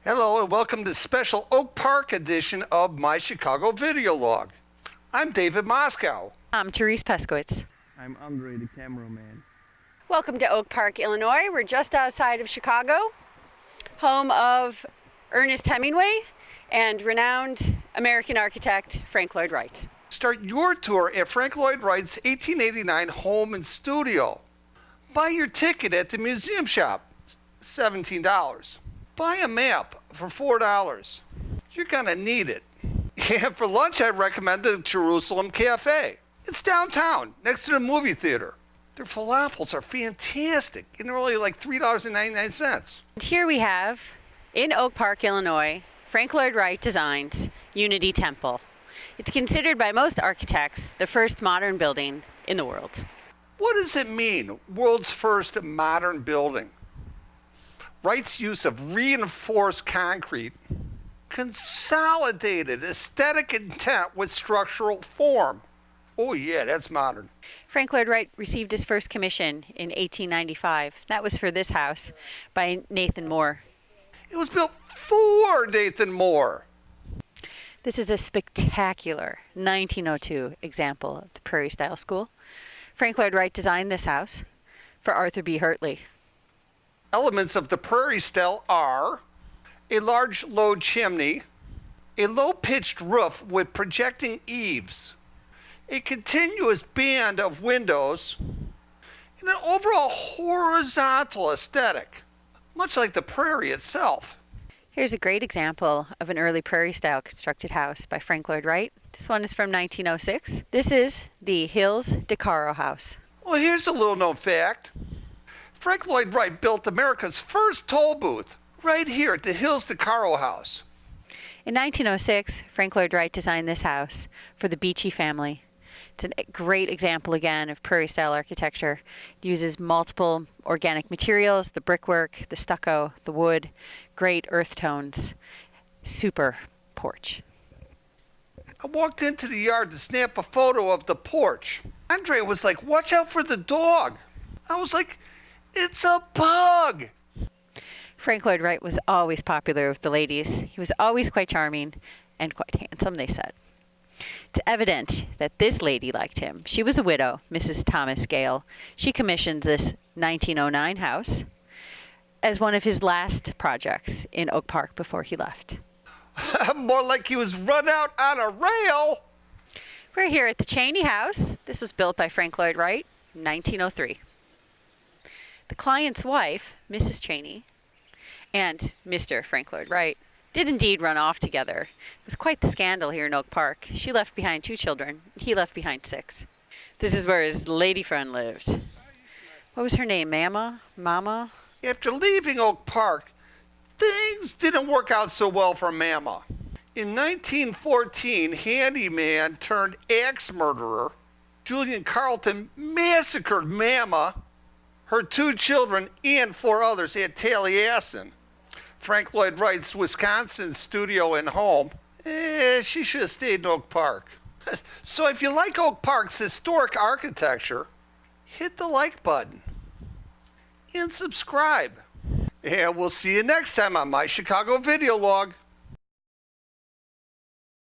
Hello and welcome to special Oak Park edition of My Chicago Video Log. I'm David Moscow. I'm Therese Peskowitz. I'm Andre, the cameraman. Welcome to Oak Park, Illinois. We're just outside of Chicago, home of Ernest Hemingway and renowned American architect Frank Lloyd Wright. Start your tour at Frank Lloyd Wright's 1889 home and studio. Buy your ticket at the museum shop, $17. Buy a map for $4. You're gonna need it. And for lunch, I recommend the Jerusalem Cafe. It's downtown, next to the movie theater. Their falafels are fantastic, and they're only like $3.99. And here we have, in Oak Park, Illinois, Frank Lloyd Wright designed Unity Temple. It's considered by most architects the first modern building in the world. What does it mean, world's first modern building? Wright's use of reinforced concrete consolidated aesthetic intent with structural form. Oh yeah, that's modern. Frank Lloyd Wright received his first commission in 1895. That was for this house by Nathan Moore. It was built for Nathan Moore. This is a spectacular 1902 example of the Prairie Style School. Frank Lloyd Wright designed this house for Arthur B. Hartley. Elements of the Prairie Style are a large low chimney, a low-pitched roof with projecting eaves, a continuous band of windows, and an overall horizontal aesthetic, much like the prairie itself. Here's a great example of an early Prairie-style constructed house by Frank Lloyd Wright. This one is from 1906. This is the Hills de Caro house. Well, here's a little known fact. Frank Lloyd Wright built America's first toll booth right here at the Hills de Caro house. In 1906, Frank Lloyd Wright designed this house for the Beachy family. It's a great example again of Prairie-style architecture. It uses multiple organic materials, the brickwork, the stucco, the wood, great earth tones. Super porch. I walked into the yard to snap a photo of the porch. Andre was like, "Watch out for the dog." I was like, "It's a bug." Frank Lloyd Wright was always popular with the ladies. He was always quite charming and quite handsome, they said. It's evident that this lady liked him. She was a widow, Mrs. Thomas Gale. She commissioned this 1909 house as one of his last projects in Oak Park before he left. More like he was run out on a rail. We're here at the Cheney house. This was built by Frank Lloyd Wright in 1903. The client's wife, Mrs. Cheney, and Mr. Frank Lloyd Wright did indeed run off together. It was quite the scandal here in Oak Park. She left behind 2 children. He left behind 6. This is where his lady friend lived. What was her name? Mama? After leaving Oak Park, things didn't work out so well for Mama. In 1914, handyman turned axe murderer Julian Carlton massacred Mama, her 2 children, and 4 others at Taliesin, Frank Lloyd Wright's Wisconsin studio and home. She should have stayed in Oak Park. So if you like Oak Park's historic architecture, hit the like button and subscribe. And we'll see you next time on My Chicago Video Log.